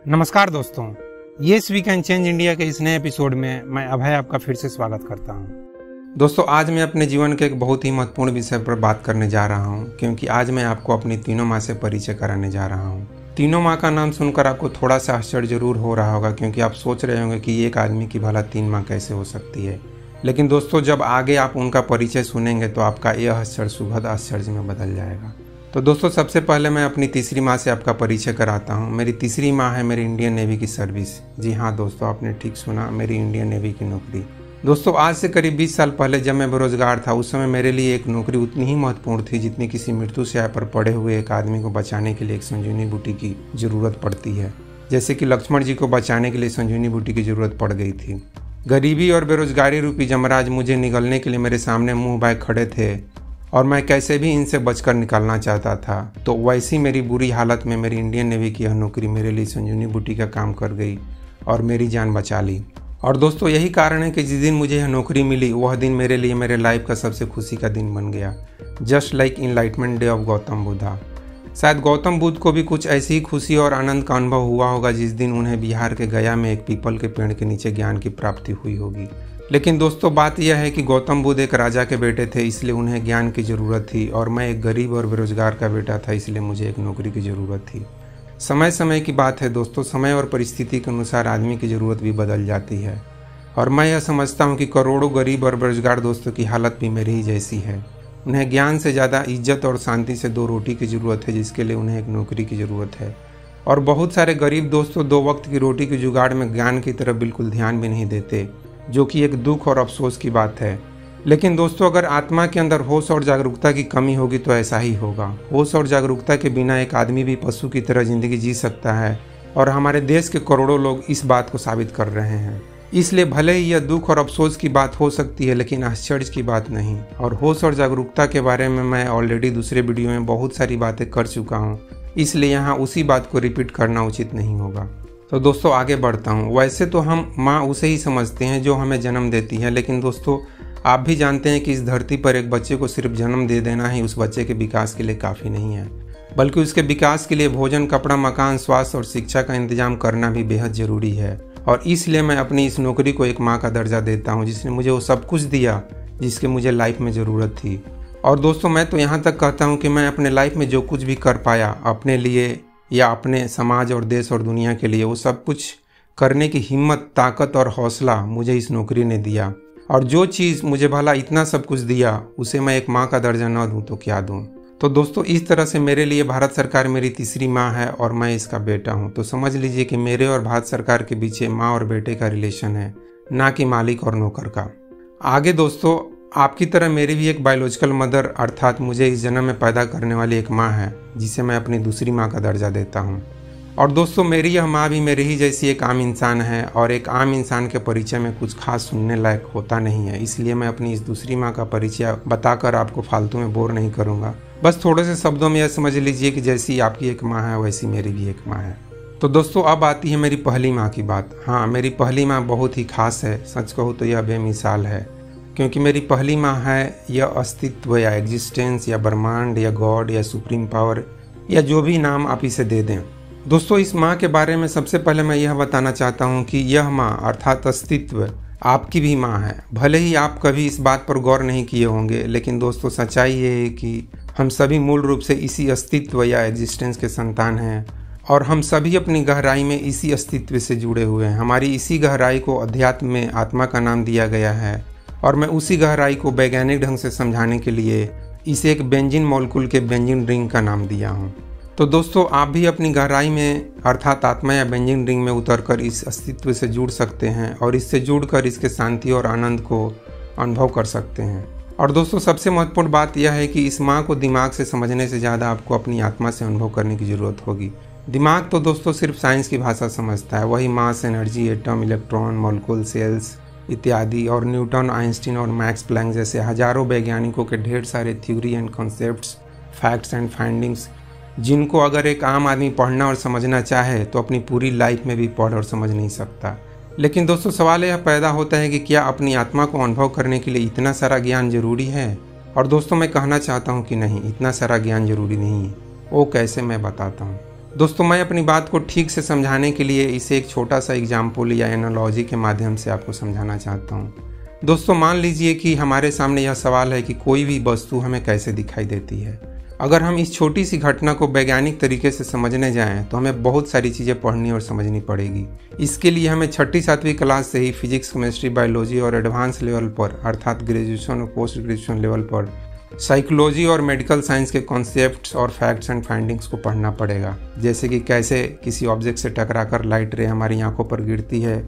नमस्कार दोस्तों, yes we can change India के इस नए एपिसोड में मैं अभय आपका फिर से स्वागत करता हूं। दोस्तों, आज मैं अपने जीवन के एक बहुत ही महत्वपूर्ण विषय पर बात करने जा रहा हूं, क्योंकि आज मैं आपको अपनी तीनों माँ से परिचय कराने जा रहा हूं। तीनों माँ का नाम सुनकर आपको थोड़ा सा आश्चर्य जरूर हो रहा होगा, क्योंकि आप सोच रहे होंगे कि एक आदमी की भला 3 माँ कैसे हो सकती है। लेकिन दोस्तों, जब आगे आप उनका परिचय सुनेंगे तो आपका यह आश्चर्य सुखद आश्चर्य में बदल जाएगा। तो दोस्तों, सबसे पहले मैं अपनी तीसरी माँ से आपका परिचय कराता हूँ। मेरी तीसरी माँ है मेरी इंडियन नेवी की सर्विस। जी हाँ दोस्तों, आपने ठीक सुना, मेरी इंडियन नेवी की नौकरी। दोस्तों, आज से करीब 20 साल पहले जब मैं बेरोजगार था, उस समय मेरे लिए एक नौकरी उतनी ही महत्वपूर्ण थी जितनी किसी मृत्यु शैया पर पड़े हुए एक आदमी को बचाने के लिए एक संजीवनी बूटी की जरूरत पड़ती है। जैसे कि लक्ष्मण जी को बचाने के लिए संजीवनी बूटी की जरूरत पड़ गई थी। गरीबी और बेरोजगारी रूपी जमराज मुझे निगलने के लिए मेरे सामने मुंह बाय खड़े थे और मैं कैसे भी इनसे बचकर निकलना चाहता था। तो वैसी मेरी बुरी हालत में मेरी इंडियन नेवी की यह नौकरी मेरे लिए संजीवनी बूटी का काम कर गई और मेरी जान बचा ली। और दोस्तों, यही कारण है कि जिस दिन मुझे यह नौकरी मिली वह दिन मेरे लिए मेरे लाइफ का सबसे खुशी का दिन बन गया। Just like enlightenment day of Gautam Buddha. शायद गौतम बुद्ध को भी कुछ ऐसी ही खुशी और आनंद का अनुभव हुआ होगा जिस दिन उन्हें बिहार के गया में एक पीपल के पेड़ के नीचे ज्ञान की प्राप्ति हुई होगी। लेकिन दोस्तों, बात यह है कि गौतम बुद्ध एक राजा के बेटे थे, इसलिए उन्हें ज्ञान की ज़रूरत थी, और मैं एक गरीब और बेरोजगार का बेटा था, इसलिए मुझे एक नौकरी की ज़रूरत थी। समय समय की बात है दोस्तों, समय और परिस्थिति के अनुसार आदमी की ज़रूरत भी बदल जाती है। और मैं यह समझता हूँ कि करोड़ों गरीब और बेरोजगार दोस्तों की हालत भी मेरी ही जैसी है। उन्हें ज्ञान से ज़्यादा इज्जत और शांति से 2 रोटी की ज़रूरत है, जिसके लिए उन्हें एक नौकरी की ज़रूरत है। और बहुत सारे गरीब दोस्तों 2 वक्त की रोटी के जुगाड़ में ज्ञान की तरफ बिल्कुल ध्यान भी नहीं देते, जो कि एक दुख और अफसोस की बात है। लेकिन दोस्तों, अगर आत्मा के अंदर होश और जागरूकता की कमी होगी तो ऐसा ही होगा। होश और जागरूकता के बिना एक आदमी भी पशु की तरह जिंदगी जी सकता है, और हमारे देश के करोड़ों लोग इस बात को साबित कर रहे हैं। इसलिए भले ही यह दुख और अफसोस की बात हो सकती है, लेकिन आश्चर्य की बात नहीं। और होश और जागरूकता के बारे में मैं ऑलरेडी दूसरे वीडियो में बहुत सारी बातें कर चुका हूँ, इसलिए यहाँ उसी बात को रिपीट करना उचित नहीं होगा। तो दोस्तों, आगे बढ़ता हूँ। वैसे तो हम माँ उसे ही समझते हैं जो हमें जन्म देती है, लेकिन दोस्तों, आप भी जानते हैं कि इस धरती पर एक बच्चे को सिर्फ जन्म दे देना ही उस बच्चे के विकास के लिए काफ़ी नहीं है, बल्कि उसके विकास के लिए भोजन, कपड़ा, मकान, स्वास्थ्य और शिक्षा का इंतजाम करना भी बेहद ज़रूरी है। और इसलिए मैं अपनी इस नौकरी को एक माँ का दर्जा देता हूँ, जिसने मुझे वो सब कुछ दिया जिसकी मुझे लाइफ में ज़रूरत थी। और दोस्तों, मैं तो यहाँ तक कहता हूँ कि मैं अपने लाइफ में जो कुछ भी कर पाया अपने लिए या अपने समाज और देश और दुनिया के लिए, वो सब कुछ करने की हिम्मत, ताकत और हौसला मुझे इस नौकरी ने दिया। और जो चीज़ मुझे भला इतना सब कुछ दिया, उसे मैं एक माँ का दर्जा न दूँ तो क्या दूँ। तो दोस्तों, इस तरह से मेरे लिए भारत सरकार मेरी तीसरी माँ है और मैं इसका बेटा हूँ। तो समझ लीजिए कि मेरे और भारत सरकार के बीच माँ और बेटे का रिलेशन है, ना कि मालिक और नौकर का। आगे दोस्तों, आपकी तरह मेरी भी एक बायोलॉजिकल मदर, अर्थात मुझे इस जन्म में पैदा करने वाली एक माँ है, जिसे मैं अपनी दूसरी माँ का दर्जा देता हूँ। और दोस्तों, मेरी यह माँ भी मेरी ही जैसी एक आम इंसान है, और एक आम इंसान के परिचय में कुछ खास सुनने लायक होता नहीं है। इसलिए मैं अपनी इस दूसरी माँ का परिचय बताकर आपको फालतू में बोर नहीं करूँगा। बस थोड़े से शब्दों में यह समझ लीजिए कि जैसी आपकी एक माँ है वैसी मेरी भी एक माँ है। तो दोस्तों, अब आती है मेरी पहली माँ की बात। हाँ, मेरी पहली माँ बहुत ही खास है। सच कहूँ तो यह बेमिसाल है, क्योंकि मेरी पहली माँ है यह अस्तित्व या एग्जिस्टेंस या ब्रह्मांड या गॉड या सुप्रीम पावर या जो भी नाम आप इसे दे दें। दोस्तों, इस माँ के बारे में सबसे पहले मैं यह बताना चाहता हूँ कि यह माँ अर्थात अस्तित्व आपकी भी माँ है। भले ही आप कभी इस बात पर गौर नहीं किए होंगे, लेकिन दोस्तों, सच्चाई ये है कि हम सभी मूल रूप से इसी अस्तित्व या एग्जिस्टेंस के संतान हैं, और हम सभी अपनी गहराई में इसी अस्तित्व से जुड़े हुए हैं। हमारी इसी गहराई को अध्यात्म में आत्मा का नाम दिया गया है, और मैं उसी गहराई को वैज्ञानिक ढंग से समझाने के लिए इसे एक बेंजीन मॉलिक्यूल के बेंजीन रिंग का नाम दिया हूँ। तो दोस्तों, आप भी अपनी गहराई में अर्थात आत्मा या बेंजीन रिंग में उतरकर इस अस्तित्व से जुड़ सकते हैं, और इससे जुड़कर इसके शांति और आनंद को अनुभव कर सकते हैं। और दोस्तों, सबसे महत्वपूर्ण बात यह है कि इस माँ को दिमाग से समझने से ज़्यादा आपको अपनी आत्मा से अनुभव करने की ज़रूरत होगी। दिमाग तो दोस्तों सिर्फ साइंस की भाषा समझता है, वही mass, energy, atom, electron, molecule, cells इत्यादि, और न्यूटन, आइंस्टीन और मैक्स प्लैंक जैसे हजारों वैज्ञानिकों के ढेर सारे theory and concepts, facts and findings, जिनको अगर एक आम आदमी पढ़ना और समझना चाहे तो अपनी पूरी लाइफ में भी पढ़ और समझ नहीं सकता। लेकिन दोस्तों, सवाल यह पैदा होता है कि क्या अपनी आत्मा को अनुभव करने के लिए इतना सारा ज्ञान जरूरी है? और दोस्तों, मैं कहना चाहता हूँ कि नहीं, इतना सारा ज्ञान जरूरी नहीं है। वो कैसे, मैं बताता हूँ। दोस्तों मैं अपनी बात को ठीक से समझाने के लिए इसे एक छोटा सा एग्जाम्पल या एनालॉजी के माध्यम से आपको समझाना चाहता हूँ। दोस्तों मान लीजिए कि हमारे सामने यह सवाल है कि कोई भी वस्तु हमें कैसे दिखाई देती है। अगर हम इस छोटी सी घटना को वैज्ञानिक तरीके से समझने जाएं तो हमें बहुत सारी चीज़ें पढ़नी और समझनी पड़ेगी। इसके लिए हमें 6ठी-7वीं क्लास से ही फिजिक्स, केमिस्ट्री, बायोलॉजी और एडवांस लेवल पर अर्थात ग्रेजुएशन और पोस्ट ग्रेजुएशन लेवल पर साइकोलॉजी और मेडिकल साइंस के कॉन्सेप्ट्स और फैक्ट्स एंड फाइंडिंग्स को पढ़ना पड़ेगा। जैसे कि कैसे किसी ऑब्जेक्ट से टकराकर लाइट रे हमारी आंखों पर गिरती है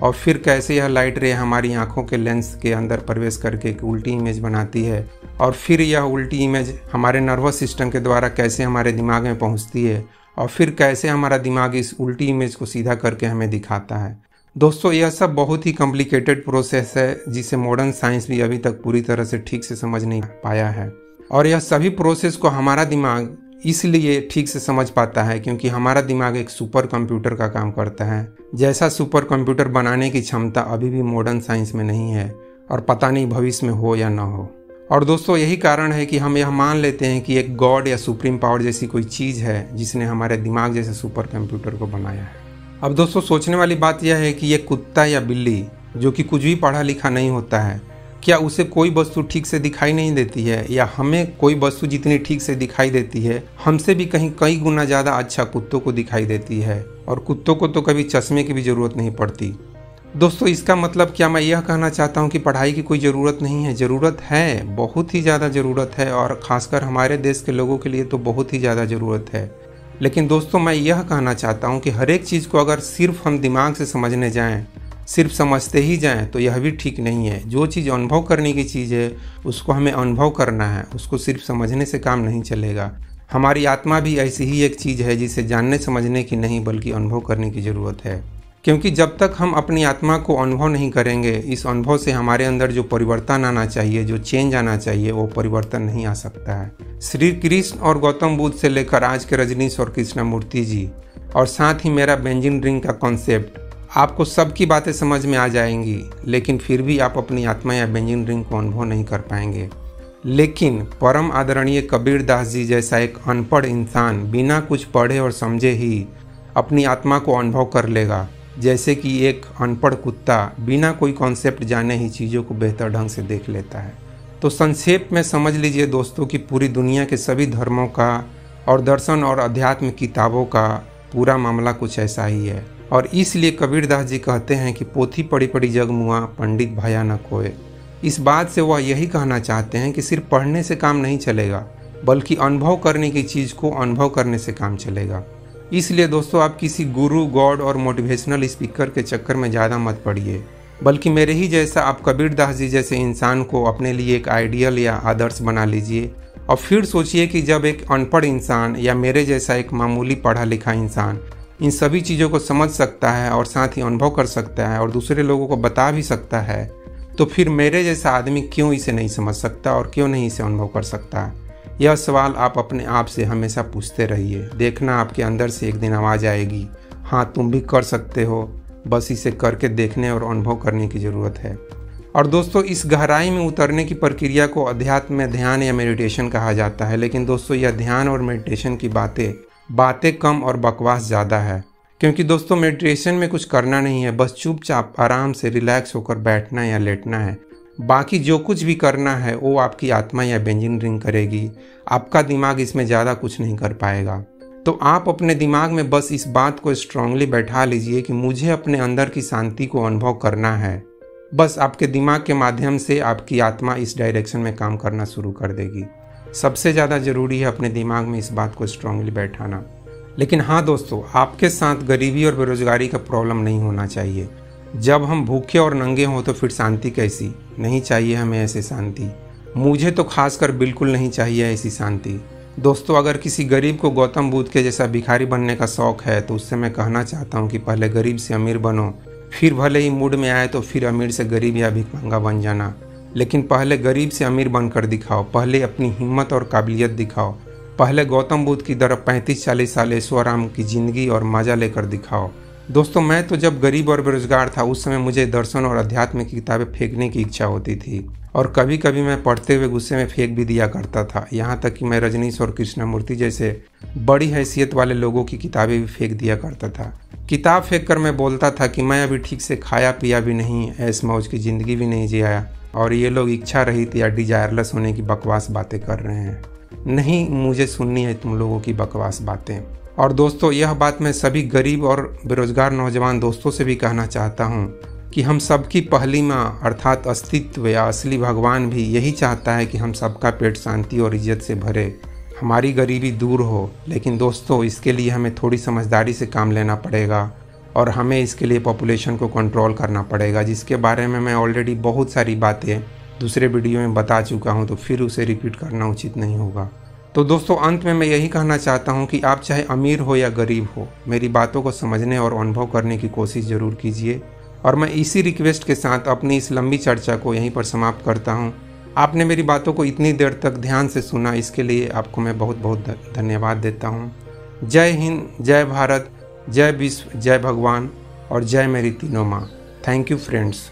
और फिर कैसे यह लाइट रे हमारी आंखों के लेंस के अंदर प्रवेश करके एक उल्टी इमेज बनाती है और फिर यह उल्टी इमेज हमारे नर्वस सिस्टम के द्वारा कैसे हमारे दिमाग में पहुंचती है और फिर कैसे हमारा दिमाग इस उल्टी इमेज को सीधा करके हमें दिखाता है। दोस्तों यह सब बहुत ही कॉम्प्लिकेटेड प्रोसेस है जिसे मॉडर्न साइंस भी अभी तक पूरी तरह से ठीक से समझ नहीं पाया है। और यह सभी प्रोसेस को हमारा दिमाग इसलिए ठीक से समझ पाता है क्योंकि हमारा दिमाग एक सुपर कंप्यूटर का काम करता है, जैसा सुपर कंप्यूटर बनाने की क्षमता अभी भी मॉडर्न साइंस में नहीं है और पता नहीं भविष्य में हो या न हो। और दोस्तों यही कारण है कि हम यह मान लेते हैं कि एक गॉड या सुप्रीम पावर जैसी कोई चीज़ है जिसने हमारे दिमाग जैसे सुपर कंप्यूटर को बनाया है। अब दोस्तों सोचने वाली बात यह है कि ये कुत्ता या बिल्ली जो कि कुछ भी पढ़ा लिखा नहीं होता है, क्या उसे कोई वस्तु ठीक से दिखाई नहीं देती है या हमें कोई वस्तु जितनी ठीक से दिखाई देती है हमसे भी कहीं कई गुना ज़्यादा अच्छा कुत्तों को दिखाई देती है। और कुत्तों को तो कभी चश्मे की भी ज़रूरत नहीं पड़ती। दोस्तों इसका मतलब क्या मैं यह कहना चाहता हूँ कि पढ़ाई की कोई ज़रूरत नहीं है? ज़रूरत है, बहुत ही ज़्यादा ज़रूरत है और ख़ासकर हमारे देश के लोगों के लिए तो बहुत ही ज़्यादा ज़रूरत है। लेकिन दोस्तों मैं यह कहना चाहता हूँ कि हर एक चीज़ को अगर सिर्फ हम दिमाग से समझने जाएं, सिर्फ समझते ही जाएं तो यह भी ठीक नहीं है। जो चीज़ अनुभव करने की चीज़ है उसको हमें अनुभव करना है, उसको सिर्फ समझने से काम नहीं चलेगा। हमारी आत्मा भी ऐसी ही एक चीज़ है जिसे जानने समझने की नहीं बल्कि अनुभव करने की ज़रूरत है। क्योंकि जब तक हम अपनी आत्मा को अनुभव नहीं करेंगे, इस अनुभव से हमारे अंदर जो परिवर्तन आना चाहिए, जो चेंज आना चाहिए, वो परिवर्तन नहीं आ सकता है। श्री कृष्ण और गौतम बुद्ध से लेकर आज के रजनीश और कृष्णमूर्ति जी और साथ ही मेरा बेंजीन रिंग का कॉन्सेप्ट, आपको सबकी बातें समझ में आ जाएंगी, लेकिन फिर भी आप अपनी आत्मा या बेंजीन रिंग को अनुभव नहीं कर पाएंगे। लेकिन परम आदरणीय कबीर दास जी जैसा एक अनपढ़ इंसान बिना कुछ पढ़े और समझे ही अपनी आत्मा को अनुभव कर लेगा, जैसे कि एक अनपढ़ कुत्ता बिना कोई कॉन्सेप्ट जाने ही चीज़ों को बेहतर ढंग से देख लेता है। तो संक्षेप में समझ लीजिए दोस्तों कि पूरी दुनिया के सभी धर्मों का और दर्शन और अध्यात्म किताबों का पूरा मामला कुछ ऐसा ही है। और इसलिए कबीरदास जी कहते हैं कि पोथी पढ़ी पढ़ी जग मुआ, पंडित भया न कोय। इस बात से वह यही कहना चाहते हैं कि सिर्फ पढ़ने से काम नहीं चलेगा, बल्कि अनुभव करने की चीज़ को अनुभव करने से काम चलेगा। इसलिए दोस्तों आप किसी गुरु, गॉड और मोटिवेशनल स्पीकर के चक्कर में ज़्यादा मत पड़िए, बल्कि मेरे ही जैसा आप कबीरदास जी जैसे इंसान को अपने लिए एक आइडियल या आदर्श बना लीजिए। और फिर सोचिए कि जब एक अनपढ़ इंसान या मेरे जैसा एक मामूली पढ़ा लिखा इंसान इन सभी चीज़ों को समझ सकता है और साथ ही अनुभव कर सकता है और दूसरे लोगों को बता भी सकता है, तो फिर मेरे जैसा आदमी क्यों इसे नहीं समझ सकता और क्यों नहीं इसे अनुभव कर सकता? यह सवाल आप अपने आप से हमेशा पूछते रहिए। देखना आपके अंदर से एक दिन आवाज़ आएगी, हाँ तुम भी कर सकते हो, बस इसे करके देखने और अनुभव करने की ज़रूरत है। और दोस्तों इस गहराई में उतरने की प्रक्रिया को अध्यात्म में ध्यान या मेडिटेशन कहा जाता है। लेकिन दोस्तों यह ध्यान और मेडिटेशन की बातें कम और बकवास ज़्यादा है, क्योंकि दोस्तों मेडिटेशन में कुछ करना नहीं है, बस चुपचाप आराम से रिलैक्स होकर बैठना या लेटना है। बाकी जो कुछ भी करना है वो आपकी आत्मा या बेंजीन रिंग करेगी, आपका दिमाग इसमें ज़्यादा कुछ नहीं कर पाएगा। तो आप अपने दिमाग में बस इस बात को स्ट्रांगली बैठा लीजिए कि मुझे अपने अंदर की शांति को अनुभव करना है। बस आपके दिमाग के माध्यम से आपकी आत्मा इस डायरेक्शन में काम करना शुरू कर देगी। सबसे ज़्यादा ज़रूरी है अपने दिमाग में इस बात को स्ट्रांगली बैठाना। लेकिन हाँ दोस्तों, आपके साथ गरीबी और बेरोजगारी का प्रॉब्लम नहीं होना चाहिए। जब हम भूखे और नंगे हों तो फिर शांति कैसी? नहीं चाहिए हमें ऐसी शांति। मुझे तो खासकर बिल्कुल नहीं चाहिए ऐसी शांति। दोस्तों अगर किसी गरीब को गौतम बुद्ध के जैसा भिखारी बनने का शौक़ है तो उससे मैं कहना चाहता हूँ कि पहले गरीब से अमीर बनो, फिर भले ही मूड में आए तो फिर अमीर से गरीब या भिखमंगा बन जाना, लेकिन पहले गरीब से अमीर बनकर दिखाओ। पहले अपनी हिम्मत और काबिलियत दिखाओ। पहले गौतम बुद्ध की तरह 35-40 साल ऐशो आराम की ज़िंदगी और मज़ा लेकर दिखाओ। दोस्तों, मैं तो जब गरीब और बेरोजगार था उस समय मुझे दर्शन और अध्यात्म की किताबें फेंकने की इच्छा होती थी और कभी कभी मैं पढ़ते हुए गुस्से में फेंक भी दिया करता था। यहाँ तक कि मैं रजनीश और कृष्णमूर्ति जैसे बड़ी हैसियत वाले लोगों की किताबें भी फेंक दिया करता था। किताब फेंक कर मैं बोलता था कि मैं अभी ठीक से खाया पिया भी नहीं, ऐश मौज की ज़िंदगी भी नहीं जिया और ये लोग इच्छा रहित या डिजायरलेस होने की बकवास बातें कर रहे हैं। नहीं, मुझे सुननी है तुम लोगों की बकवास बातें। और दोस्तों, यह बात मैं सभी गरीब और बेरोजगार नौजवान दोस्तों से भी कहना चाहता हूँ कि हम सबकी पहली माँ अर्थात अस्तित्व या असली भगवान भी यही चाहता है कि हम सबका पेट शांति और इज्जत से भरे, हमारी गरीबी दूर हो। लेकिन दोस्तों, इसके लिए हमें थोड़ी समझदारी से काम लेना पड़ेगा और हमें इसके लिए पॉपुलेशन को कंट्रोल करना पड़ेगा, जिसके बारे में मैं ऑलरेडी बहुत सारी बातें दूसरे वीडियो में बता चुका हूँ, तो फिर उसे रिपीट करना उचित नहीं होगा। तो दोस्तों, अंत में मैं यही कहना चाहता हूँ कि आप चाहे अमीर हो या गरीब हो, मेरी बातों को समझने और अनुभव करने की कोशिश ज़रूर कीजिए। और मैं इसी रिक्वेस्ट के साथ अपनी इस लंबी चर्चा को यहीं पर समाप्त करता हूँ। आपने मेरी बातों को इतनी देर तक ध्यान से सुना, इसके लिए आपको मैं बहुत बहुत धन्यवाद देता हूँ। जय हिंद, जय भारत, जय विश्व, जय भगवान और जय मेरी तीनों माँ। Thank you friends.